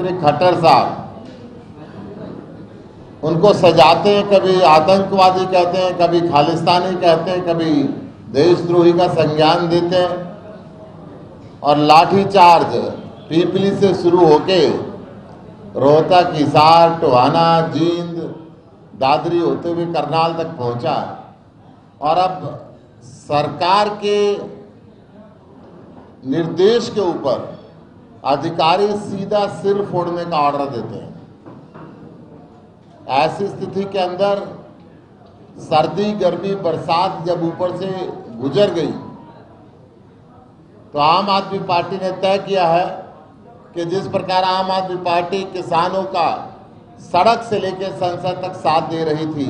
श्री खट्टर साहब, उनको सजाते हैं, कभी आतंकवादी कहते हैं, कभी खालिस्तानी कहते हैं, कभी देशद्रोही का संज्ञान देते हैं और लाठीचार्ज पीपली से शुरू होके रोहतक, हिसार, टोहाना, जींद, दादरी होते हुए करनाल तक पहुंचा। और अब सरकार के निर्देश के ऊपर अधिकारी सीधा सिर फोड़ने का ऑर्डर देते हैं। ऐसी स्थिति के अंदर सर्दी, गर्मी, बरसात जब ऊपर से गुजर गई तो आम आदमी पार्टी ने तय किया है कि जिस प्रकार आम आदमी पार्टी किसानों का सड़क से लेकर संसद तक साथ दे रही थी,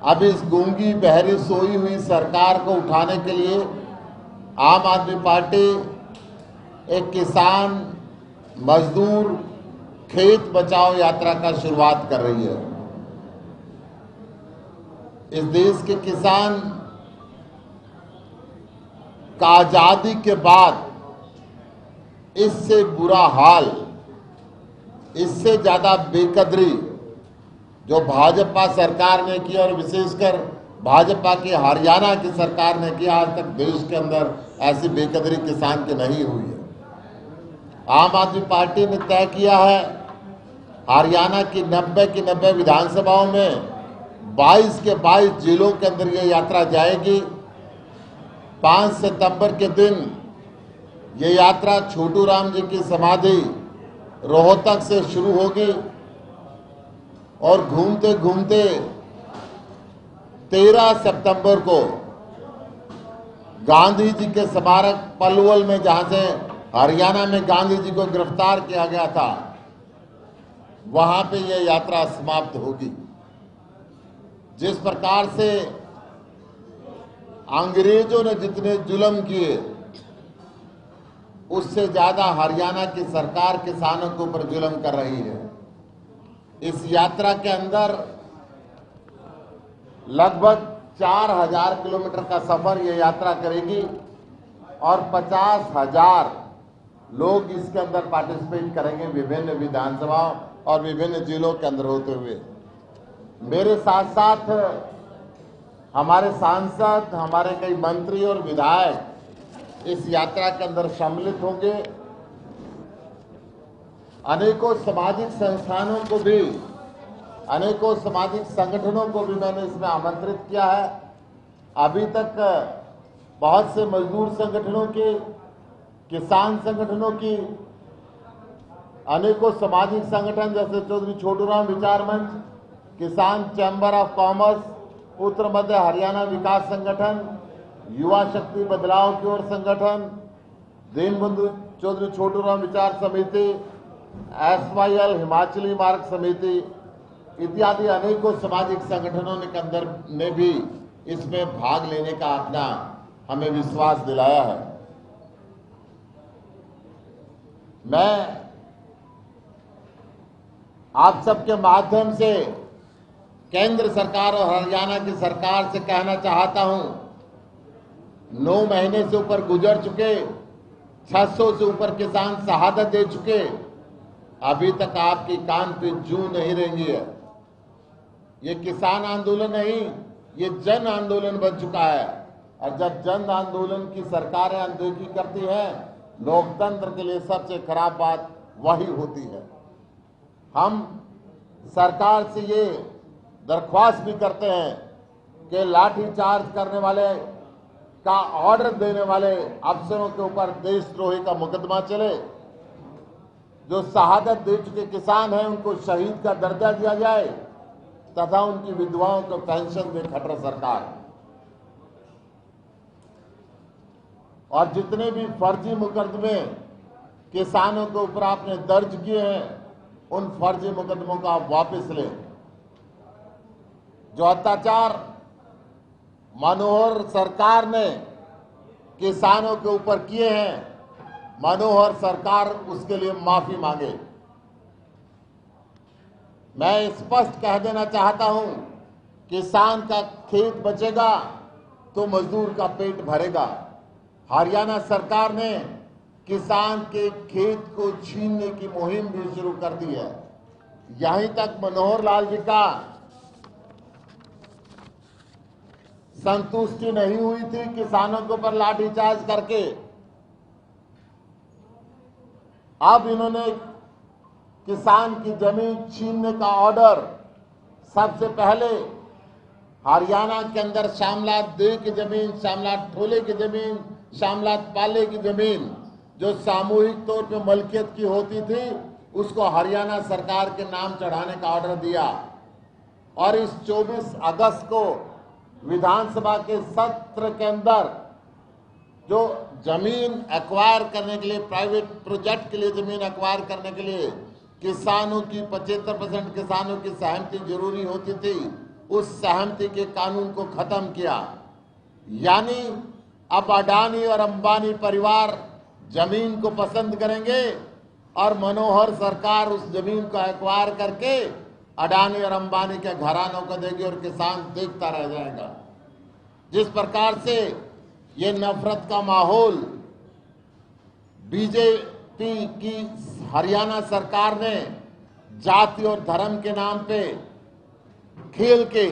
अब इस गूंगी, बहरी, सोई हुई सरकार को उठाने के लिए आम आदमी पार्टी एक किसान, मजदूर, खेत बचाओ यात्रा का शुरुआत कर रही है। इस देश के किसान का आजादी के बाद इससे बुरा हाल, इससे ज्यादा बेकदरी जो भाजपा सरकार ने की और विशेषकर भाजपा की हरियाणा की सरकार ने किया, आज तक देश के अंदर ऐसी बेकदरी किसान की नहीं हुई है। आम आदमी पार्टी ने तय किया है हरियाणा की 90 विधानसभाओं में 22 के 22 जिलों के अंदर ये यात्रा जाएगी। 5 सितंबर के दिन ये यात्रा छोटू राम जी की समाधि रोहतक से शुरू होगी और घूमते घूमते 13 सितंबर को गांधी जी के स्मारक पलवल में, जहां से हरियाणा में गांधी जी को गिरफ्तार किया गया था, वहां पे यह यात्रा समाप्त होगी। जिस प्रकार से अंग्रेजों ने जितने जुल्म किए, उससे ज्यादा हरियाणा की सरकार किसानों के ऊपर जुल्म कर रही है। इस यात्रा के अंदर लगभग 4000 किलोमीटर का सफर ये यात्रा करेगी और 50,000 लोग इसके अंदर पार्टिसिपेट करेंगे विभिन्न विधानसभाओं और विभिन्न जिलों के अंदर होते हुए। मेरे साथ साथ हमारे सांसद, हमारे कई मंत्री और विधायक इस यात्रा के अंदर सम्मिलित होंगे। अनेकों सामाजिक संस्थानों को भी, अनेकों सामाजिक संगठनों को भी मैंने इसमें आमंत्रित किया है। अभी तक बहुत से मजदूर संगठनों की, किसान संगठनों की, अनेकों सामाजिक संगठन जैसे चौधरी छोटूराम विचार मंच, किसान चैम्बर ऑफ कॉमर्स, उत्तर मध्य हरियाणा विकास संगठन, युवा शक्ति बदलाव की ओर संगठन, दीनबंधु चौधरी छोटूराम विचार समिति, SYL हिमाचली मार्ग समिति इत्यादि अनेकों सामाजिक संगठनों के अंदर ने भी इसमें भाग लेने का अपना हमें विश्वास दिलाया है। मैं आप सबके माध्यम से केंद्र सरकार और हरियाणा की सरकार से कहना चाहता हूं, 9 महीने से ऊपर गुजर चुके, 600 से ऊपर किसान शहादत दे चुके, अभी तक आपकी कान पे जू नहीं रेंगी है। ये किसान आंदोलन नहीं, ये जन आंदोलन बन चुका है। और जब जन आंदोलन की सरकारें अनदेखी करती है, लोकतंत्र के लिए सबसे खराब बात वही होती है। हम सरकार से ये दरख्वास्त भी करते हैं कि लाठीचार्ज करने वाले का ऑर्डर देने वाले अफसरों के ऊपर देशद्रोही का मुकदमा चले। जो शहादत दे चुके किसान हैं उनको शहीद का दर्जा दिया जाए तथा उनकी विधवाओं को पेंशन दे खट्टर सरकार। और जितने भी फर्जी मुकदमे किसानों के ऊपर आपने दर्ज किए हैं, उन फर्जी मुकदमों को आप वापस लें। जो अत्याचार मनोहर सरकार ने किसानों के ऊपर किए हैं, मनोहर सरकार उसके लिए माफी मांगे। मैं स्पष्ट कह देना चाहता हूं, किसान का खेत बचेगा तो मजदूर का पेट भरेगा। हरियाणा सरकार ने किसान के खेत को छीनने की मुहिम भी शुरू कर दी है। यहीं तक मनोहर लाल जी का संतुष्टि नहीं हुई थी किसानों के ऊपर लाठीचार्ज करके, अब इन्होंने किसान की जमीन छीनने का ऑर्डर सबसे पहले हरियाणा के अंदर श्यामलाल देव की जमीन, श्यामलाल ठोले की जमीन, श्यामलाल पाले की जमीन जो सामूहिक तौर पे मलकियत की होती थी उसको हरियाणा सरकार के नाम चढ़ाने का ऑर्डर दिया। और इस 24 अगस्त को विधानसभा के सत्र के अंदर जो जमीन एक्वायर करने के लिए, प्राइवेट प्रोजेक्ट के लिए जमीन एक्वायर करने के लिए किसानों की 75% किसानों की सहमति जरूरी होती थी, उस सहमति के कानून को खत्म किया। यानी अब अडानी और अंबानी परिवार जमीन को पसंद करेंगे और मनोहर सरकार उस जमीन को एक्वायर करके अडानी और अंबानी के घरानों को देगी और किसान देखता रह जाएगा। जिस प्रकार से ये नफरत का माहौल बीजेपी की हरियाणा सरकार ने जाति और धर्म के नाम पे खेल के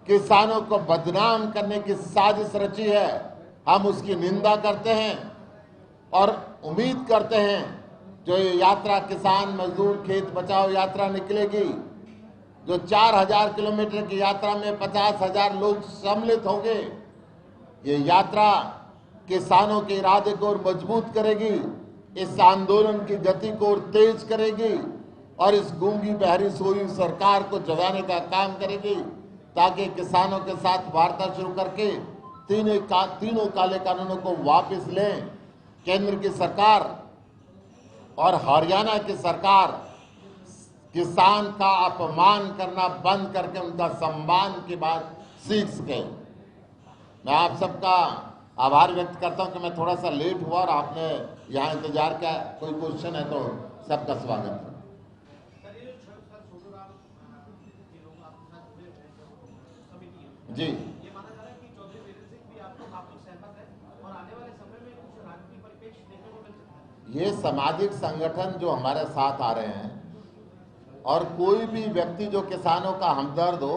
किसानों को बदनाम करने की साजिश रची है, हम उसकी निंदा करते हैं और उम्मीद करते हैं जो ये यात्रा किसान मजदूर खेत बचाओ यात्रा निकलेगी, जो 4000 किलोमीटर की यात्रा में 50,000 लोग सम्मिलित होंगे, ये यात्रा किसानों के इरादे को और मजबूत करेगी, इस आंदोलन की गति को और तेज करेगी और इस गूंगी बहरी सोई सरकार को जगाने का काम करेगी, ताकि किसानों के साथ वार्ता शुरू करके तीनों काले कानूनों को वापस लें। केंद्र की सरकार और हरियाणा की सरकार किसान का अपमान करना बंद करके उनका सम्मान की बात सीख सके। मैं आप सबका आभार व्यक्त करता हूं कि मैं थोड़ा सा लेट हुआ और आपने यहाँ इंतजार किया। कोई क्वेश्चन है तो सबका स्वागत है। जी, ये सामाजिक संगठन जो हमारे साथ आ रहे हैं और कोई भी व्यक्ति जो किसानों का हमदर्द हो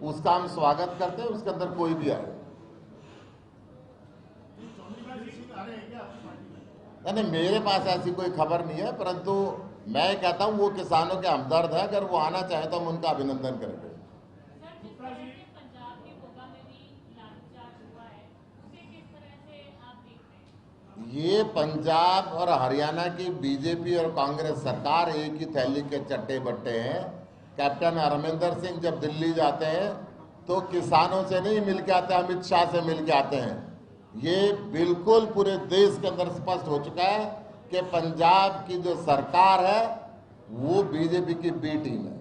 उसका हम स्वागत करते हैं, उसके अंदर कोई भी आए। नहीं, मेरे पास ऐसी कोई खबर नहीं है, परंतु मैं कहता हूं वो किसानों के हमदर्द है, अगर वो आना चाहे तो हम उनका अभिनंदन करेंगे। ये पंजाब और हरियाणा की बीजेपी और कांग्रेस सरकार एक ही थैली के चट्टे बट्टे हैं। कैप्टन अमरिंदर सिंह जब दिल्ली जाते हैं तो किसानों से नहीं मिल के आते, अमित शाह से मिल के आते हैं। ये बिल्कुल पूरे देश के अंदर स्पष्ट हो चुका है कि पंजाब की जो सरकार है वो बीजेपी की बी टीम है।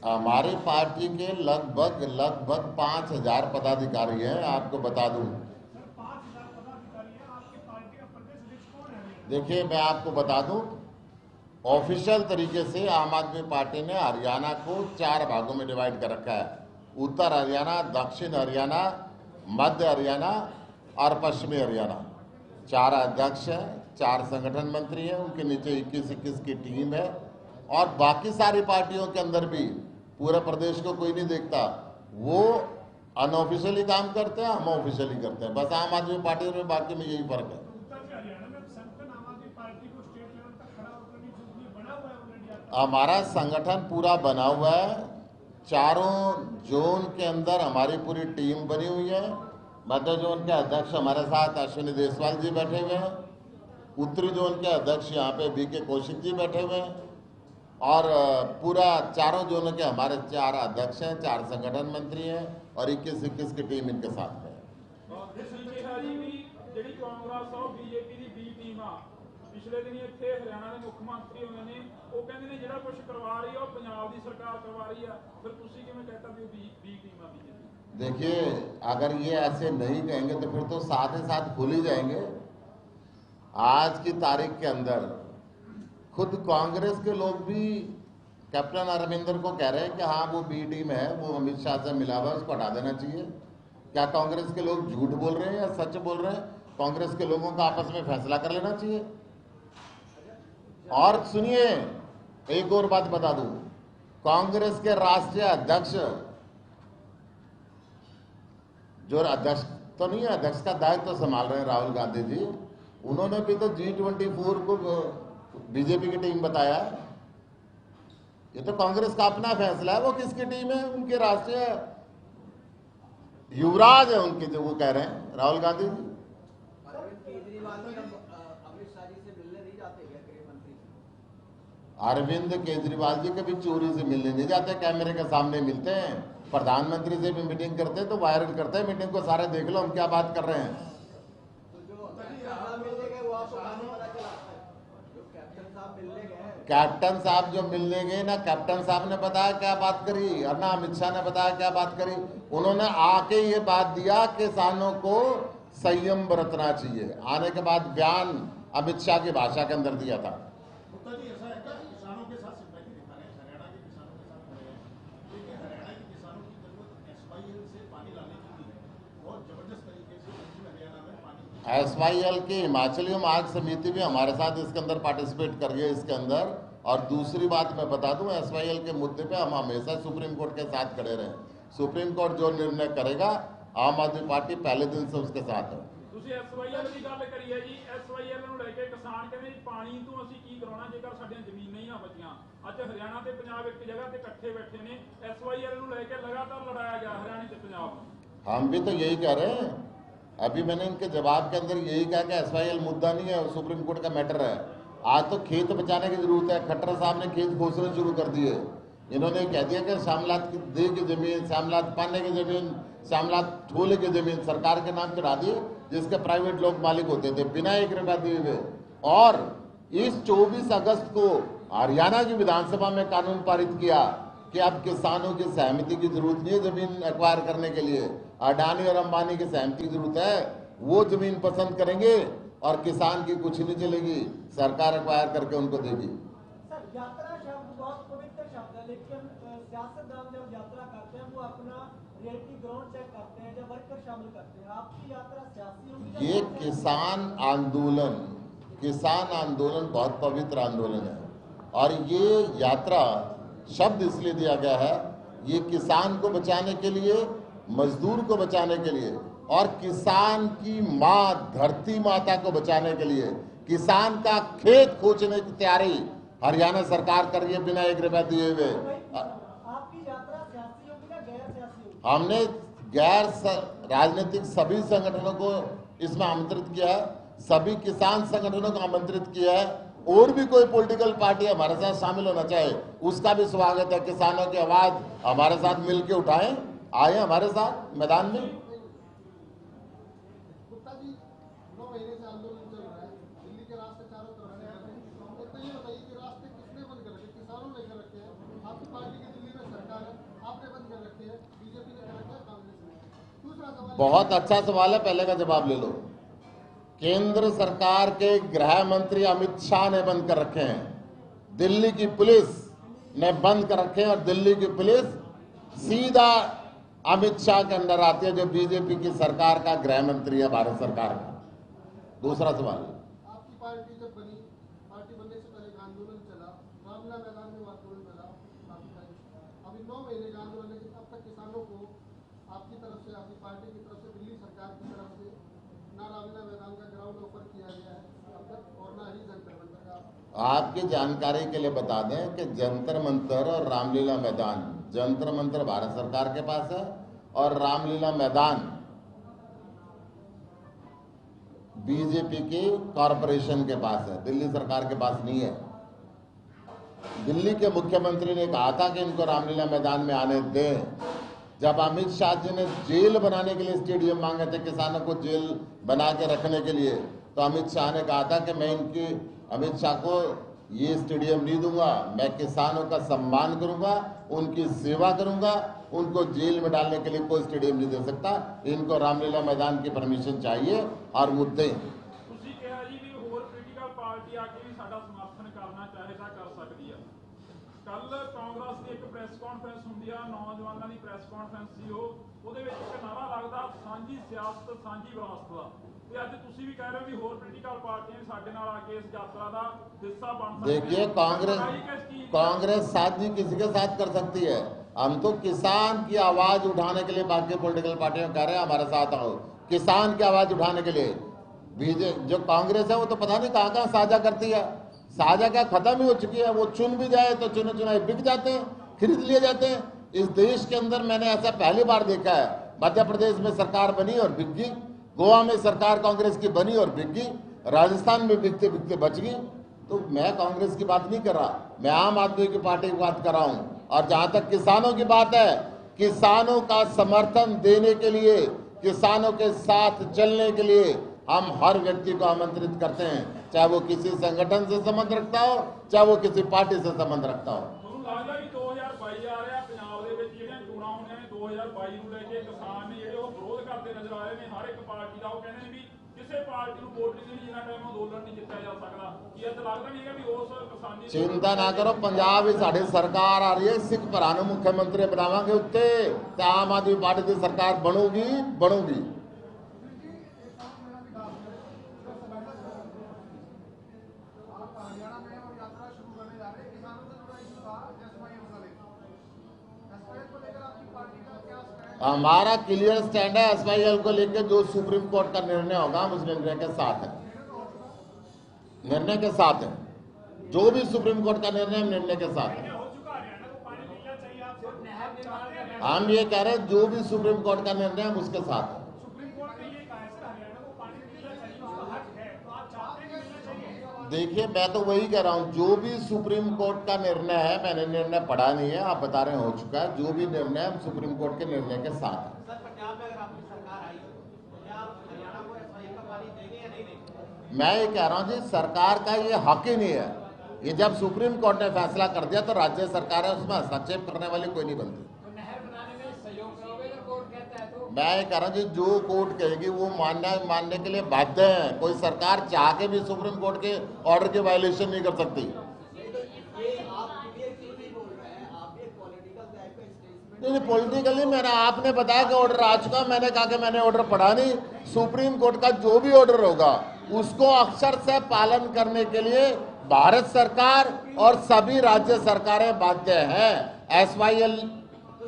हमारी पार्टी के लगभग 5000 पदाधिकारी हैं, आपको बता दूं। देखिए, मैं आपको बता दूं, ऑफिशियल तरीके से आम आदमी पार्टी ने हरियाणा को 4 भागों में डिवाइड कर रखा है। उत्तर हरियाणा, दक्षिण हरियाणा, मध्य हरियाणा और पश्चिमी हरियाणा। 4 अध्यक्ष हैं, 4 संगठन मंत्री हैं, उनके नीचे 21 की टीम है और बाकी सारी पार्टियों के अंदर भी पूरे प्रदेश को कोई नहीं देखता। वो अनऑफिशियली काम करते हैं, हम ऑफिशियली करते हैं। बस आम आदमी पार्टी में बाकी में यही फर्क है। हमारा संगठन पूरा बना हुआ है, चारों जोन के अंदर हमारी पूरी टीम बनी हुई है। मध्य जोन के अध्यक्ष हमारे साथ अश्विनी देशवाल जी बैठे हुए हैं, उत्तरी जोन के अध्यक्ष यहाँ पे बीके कौशिक जी बैठे हुए हैं और पूरा चारों जोनों के हमारे 4 अध्यक्ष हैं, 4 संगठन मंत्री हैं और 21 की टीम इनके साथ है। पिछले दिन इतने हरियाणा के मुख्यमंत्री उन्होंने वो कहते हैं जो कुछ करवा रही है पंजाब की सरकार करवा रही है, फिर तुसी किवें कहता भी बी टीम बीजेपी। देखिए, अगर ये ऐसे नहीं कहेंगे तो फिर तो साथ ही साथ भूल ही जाएंगे। आज की तारीख के अंदर खुद कांग्रेस के लोग भी कैप्टन अरविंदर को कह रहे हैं कि हाँ वो बी टीम है, वो अमित शाह से मिला हुआ, उसको हटा देना चाहिए। क्या कांग्रेस के लोग झूठ बोल रहे हैं या सच बोल रहे हैं? कांग्रेस के लोगों को आपस में फैसला कर लेना चाहिए। और सुनिए, एक और बात बता दूं, कांग्रेस के राष्ट्रीय अध्यक्ष, जो अध्यक्ष तो नहीं है, अध्यक्ष का दायित्व तो संभाल रहे हैं राहुल गांधी जी, उन्होंने भी तो G24 को बीजेपी की टीम बताया। ये तो कांग्रेस का अपना फैसला है, वो किसकी टीम है? उनके राष्ट्रीय युवराज है उनके, जो वो कह रहे हैं राहुल गांधी जी। अरविंद केजरीवाल जी अमित शाह जी से मिलने नहीं जाते क्या, गृह मंत्री से? अरविंद केजरीवाल जी कभी चोरी से मिलने नहीं जाते, कैमरे के सामने मिलते हैं। प्रधानमंत्री से भी मीटिंग करते हैं तो वायरल करते हैं मीटिंग को, सारे देख लो हम क्या बात कर रहे हैं। तो जो कैप्टन मिलने गए वो आपको कहाँ से पता चला? जो कैप्टन साहब मिलने गए, कैप्टन साहब जो मिलने गए ना, कैप्टन साहब ने बताया क्या बात करी, और ना अमित शाह ने बताया क्या बात करी। उन्होंने आके ये बात दिया किसानों को संयम बरतना चाहिए, आने के बाद बयान अमित शाह की भाषा के अंदर दिया था। गुप्ता जी, ऐसा है क्या किसानों के साथ सिंपैथी दिखा रहे हैं, हरियाणा के किसानों के साथ खड़े हैं, लेकिन हरियाणा के किसानों की जरूरत SYL से पानी लाने की नहीं है, बहुत जबरदस्त तरीके से हरियाणा में पानी। SYL की हिमाचली मार्ग समिति भी हमारे साथ इसके अंदर पार्टिसिपेट कर रही है इसके अंदर। और दूसरी बात मैं बता दूं, SYL के मुद्दे पे हम हमेशा सुप्रीम कोर्ट के साथ खड़े रहे। सुप्रीम कोर्ट जो निर्णय करेगा, आम आदमी पार्टी पहले दिन से उसके साथ है। ਤੁਸੀਂ SYL ਦੀ ਗੱਲ ਕਰੀ ਹੈ ਜੀ, SYL ਨੂੰ ਲੈ ਕੇ ਕਿਸਾਨ ਕਹਿੰਦੇ ਜੀ ਪਾਣੀ ਤੋਂ ਅਸੀਂ ਕੀ ਕਰਾਉਣਾ ਜੇਕਰ ਸਾਡੀਆਂ ਜ਼ਮੀਨਾਂ ਹੀ ਨਾ ਬਚੀਆਂ। ਅੱਜ ਹਰਿਆਣਾ ਤੇ ਪੰਜਾਬ ਇੱਕ ਜਗ੍ਹਾ ਤੇ ਇਕੱਠੇ ਬੈਠੇ ਨੇ, SYL ਨੂੰ ਲੈ ਕੇ ਲਗਾਤਾਰ ਲੜਾਇਆ ਗਿਆ ਹਰਿਆਣਾ ਤੇ ਪੰਜਾਬ ਨੂੰ। हम भी तो यही कह रहे हैं, अभी मैंने इनके जवाब के अंदर यही कहा कि SYL मुद्दा नहीं है, सुप्रीम कोर्ट का मैटर है। आज तो खेत बचाने की जरूरत है। खट्टर साहब ने खेत खोसने शुरू कर दिए। इन्होंने कह दिया कि श्यामलात दे की जमीन, श्यामलात पाने की जमीन, श्यामलात ठोले की जमीन सरकार के नाम चढ़ा दी, जिसके प्राइवेट लोग मालिक होते थे बिना 1 रुपया दिए हुए। और इस 24 अगस्त को हरियाणा की विधानसभा में कानून पारित किया कि अब किसानों की सहमति की जरूरत नहीं है जमीन एक्वायर करने के लिए। अडानी और अंबानी की सहमति की जरूरत है, वो जमीन पसंद करेंगे और किसान की कुछ नहीं चलेगी, सरकार एक्वायर करके उनको देगी। सर, यात्रा शब्द बहुत पवित्र शब्द है, लेकिन सियासतदान जब यात्रा करते हैं वो अपना रियलिटी ग्राउंड चेक करते हैं, जब वर्कर शामिल करते हैं। आपकी यात्रा सियासी होगी? ये किसान आंदोलन बहुत पवित्र आंदोलन है, और ये यात्रा शब्द इसलिए दिया गया है, ये किसान को बचाने के लिए, मजदूर को बचाने के लिए, और किसान की माँ धरती माता को बचाने के लिए। किसान का खेत खोचने की तैयारी हरियाणा सरकार कर रही है बिना 1 रुपया दिए हुए। आपकी यात्रा सियासी होगी या गैर सियासी होगी? हमने गैर राजनीतिक सभी संगठनों को इसमें आमंत्रित किया है, सभी किसान संगठनों को आमंत्रित किया है, और भी कोई पॉलिटिकल पार्टी हमारे साथ शामिल होना चाहे उसका भी स्वागत है। किसानों की आवाज हमारे साथ मिलकर उठाएं, आए हमारे साथ मैदान में। गुप्ता जी, 9 महीने से आंदोलन चल रहा है, दिल्ली के रास्ते चारों तरफ से बंद हैं। तो ये बताइए कि रास्ते किसने बंद कर रखे? किसानों ने कर रखे हैं, आपकी पार्टी की दिल्ली में सरकार है, आपने बंद कर रखे हैं, बीजेपी ने कर रखा है, कांग्रेस ने। दूसरा सवाल, बहुत अच्छा सवाल है, पहले का जवाब ले लो। केंद्र सरकार के गृह मंत्री अमित शाह ने बंद कर रखे हैं, दिल्ली की पुलिस ने बंद कर रखे हैं, और दिल्ली की पुलिस सीधा अमित शाह के अंदर आती है, जो बीजेपी की सरकार का गृह मंत्री है, भारत सरकार का। दूसरा सवाल, आपकी पार्टी जब बनी, पार्टी बनने से पहले एक आंदोलन चला, रामलीला मैदान में आंदोलन चला काफी टाइम। अभी 9 महीने का आंदोलन है, लेकिन अब तक किसानों को आपकी तरफ से, आपकी पार्टी की तरफ से, दिल्ली सरकार की तरफ से ना रामलीला मैदान का ग्राउंड ऑफर किया गया है अब तक, और ना ही जंतर मंतर का। आपकी जानकारी के लिए बता दें कि जंतर मंतर और रामलीला मैदान, जंतर मंतर भारत सरकार के पास है और रामलीला मैदान बीजेपी की कॉरपोरेशन के पास है, दिल्ली सरकार के पास नहीं है। दिल्ली के मुख्यमंत्री ने कहा था कि इनको रामलीला मैदान में आने दें। जब अमित शाह जी ने जेल बनाने के लिए स्टेडियम मांगे थे, किसानों को जेल बना के रखने के लिए, तो अमित शाह ने कहा था कि मैं अमित शाह को ये स्टेडियम नहीं दूंगा, मैं किसानों का सम्मान करूंगा, उनकी सेवा करूंगा, उनको जेल में डालने के लिए कोई स्टेडियम नहीं दे सकता। इनको रामलीला मैदान की परमिशन चाहिए और मुद्दे। ਤੁਸੀਂ ਕਿਹਾ ਜੀ ਵੀ ਹੋਰ ਪੋਲੀਟੀਕਲ ਪਾਰਟੀ ਆ ਕੇ ਵੀ ਸਾਡਾ ਸਮਰਥਨ ਕਰਨਾ ਚਾਹੇ ਤਾਂ ਕਰ ਸਕਦੀ ਆ। ਕੱਲ ਕਾਂਗਰਸ ਦੀ ਇੱਕ ਪ੍ਰੈਸ ਕਾਨਫਰੰਸ ਹੁੰਦੀ ਆ, ਨੌਜਵਾਨਾਂ ਦੀ ਪ੍ਰੈਸ ਕਾਨਫਰੰਸ ਸੀ ਉਹਦੇ ਵਿੱਚ ਇੱਕ ਨਾਰਾ ਲੱਗਦਾ ਸਾਂਝੀ ਸਿਆਸਤ ਸਾਂਝੀ ਵਿਰਾਸਤ ਦਾ, ਤੇ ਅੱਜ ਤੁਸੀਂ ਵੀ ਕਹਿ ਰਹੇ ਹੋ ਵੀ ਹੋਰ ਪੋਲੀਟੀਕਲ ਪਾਰਟੀਆਂ ਸਾਡੇ ਨਾਲ ਆ ਕੇ ਇਸ यात्रा ਦਾ हिस्सा बन सकती है। देखिए कांग्रेस साथ भी किसी के साथ कर सकती है, हम तो किसान की आवाज उठाने के लिए बाकी पॉलिटिकल पार्टियों कह रहे हैं हमारे साथ आओ, किसान की आवाज उठाने के लिए। बीजेपी जो कांग्रेस है वो तो पता नहीं कहाँ कहाँ साझा करती है, साझा क्या खत्म ही हो चुकी है। वो चुन भी जाए तो चुने चुनाए बिक जाते हैं, खरीद लिए जाते हैं। इस देश के अंदर मैंने ऐसा पहली बार देखा है, मध्य प्रदेश में सरकार बनी और बिक गई, गोवा में सरकार कांग्रेस की बनी और बिक गई, राजस्थान में बिकते बिकते बच गई। तो मैं कांग्रेस की बात नहीं कर रहा, मैं आम आदमी की पार्टी की बात कर रहा हूं। और जहां तक किसानों की बात है, किसानों का समर्थन देने के लिए, किसानों के साथ चलने के लिए हम हर व्यक्ति को आमंत्रित करते हैं, चाहे वो किसी संगठन से संबंध रखता हो, चाहे वो किसी पार्टी से संबंध रखता हो। ਤੁਹਾਨੂੰ ਲੱਗਦਾ ਵੀ 2022 ਆ ਰਿਹਾ, ਪੰਜਾਬ ਦੇ ਵਿੱਚ ਜਿਹੜੀਆਂ ਚੋਣਾਂ ਆਉਣੀਆਂ ਨੇ 2022 ਨੂੰ ਲੈ ਕੇ ਕਿਸਾਨ ਨੇ ਜਿਹੜੇ ਉਹ ਵਿਰੋਧ ਕਰਦੇ ਨਜ਼ਰ ਆ ਰਹੇ ਨੇ ਹਰ ਇੱਕ ਪਾਰਟੀ ਦਾ। ਉਹ ਕਹਿੰਦੇ ਨੇ ਵੀ ਕਿਸੇ ਪਾਰਟੀ ਨੂੰ ਵੋਟ ਨਹੀਂ ਦੇਣੀ ਜਿੰਨਾ ਟਾਈਮ ਅੰਦੋਲਨ ਨਹੀਂ ਜਿੱਤਿਆ ਜਾ ਸਕਦਾ। ਕੀ ਇਹ ਲੱਗਦਾ ਨਹੀਂ ਹੈਗਾ ਵੀ ਉਸ ਕਿਸਾਨੀ चिंता ना करो, पंजाब ही साड़ी सरकार आ रही है, सिख भरा ਨੂੰ मुख्यमंत्री बनावांगे उत्ते ते आम आदमी पार्टी की सरकार बनूगी बनूगी। हरियाणा में और यात्रा शुरू करने जा रहे हैं, किसानों से जुड़ा इशू था SYM को लेकर, SYM को लेकर आपकी पार्टी का क्या स्टैंड? हमारा क्लियर स्टैंड है, SYL को लेकर जो सुप्रीम कोर्ट का निर्णय होगा हम उस निर्णय के साथ है, निर्णय के साथ है। जो भी सुप्रीम कोर्ट का निर्णय हम निर्णय के साथ है। हम ये कह रहे हैं जो भी सुप्रीम कोर्ट का निर्णय हम उसके साथ है। देखिए मैं तो वही कह रहा हूँ, जो भी सुप्रीम कोर्ट का निर्णय है, मैंने निर्णय पढ़ा नहीं है, आप बता रहे हैं हो चुका है, जो भी निर्णय हम सुप्रीम कोर्ट के निर्णय के साथ है। सर पंजाब में अगर आपकी सरकार आई तो क्या आप हरियाणा को SYM का पानी देंगे या नहीं देंगे? मैं ये कह रहा हूँ जी, सरकार का ये हक ही नहीं है। ये जब सुप्रीम कोर्ट ने फैसला कर दिया तो राज्य सरकार है, उसमें हस्तक्षेप करने वाली कोई नहीं बनती। तो नहर बनाने में सहयोग करोगे अगर कोर्ट कहता है तो? मैं ये कह रहा हूँ जी, जो कोर्ट कहेगी वो मानने के लिए बाध्य है। कोई सरकार चाह के भी सुप्रीम कोर्ट के ऑर्डर की वायलेशन नहीं कर सकती। ये आप क्लियर क्यों नहीं बोल रहे हैं? आप एक पॉलिटिकल टाइप का स्टेटमेंट नहीं पॉलिटिकली मैंने आपने बताया कि ऑर्डर आ चुका, मैंने कहा कि मैंने ऑर्डर पढ़ा नहीं। सुप्रीम कोर्ट का जो भी ऑर्डर होगा उसको अक्षर से पालन करने के लिए भारत सरकार और सभी राज्य सरकारें बाध्य हैं। SYL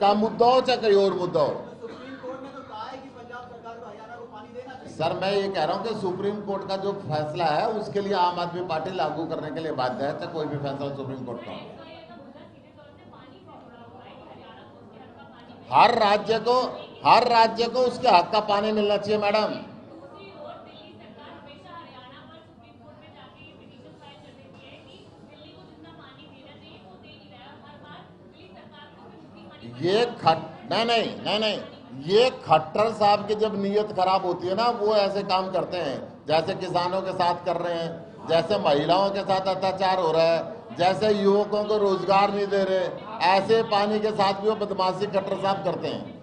का मुद्दा हो चाहे कोई और मुद्दा हो। सुप्रीम कोर्ट ने तो कहा है कि पंजाब सरकार को हरियाणा को पानी देना चाहिए। सर मैं ये कह रहा हूँ कि सुप्रीम कोर्ट का जो फैसला है उसके लिए आम आदमी पार्टी लागू करने के लिए बाध्य है, चाहे कोई भी फैसला सुप्रीम कोर्ट का हो। हर राज्य को उसके हक का पानी मिलना चाहिए मैडम। नहीं, ये खट्टर साहब की जब नीयत खराब होती है ना, वो ऐसे काम करते हैं जैसे किसानों के साथ कर रहे हैं, जैसे महिलाओं के साथ अत्याचार हो रहा है, जैसे युवकों को रोजगार नहीं दे रहे, ऐसे पानी के साथ भी वो बदमाशी खट्टर साहब करते हैं।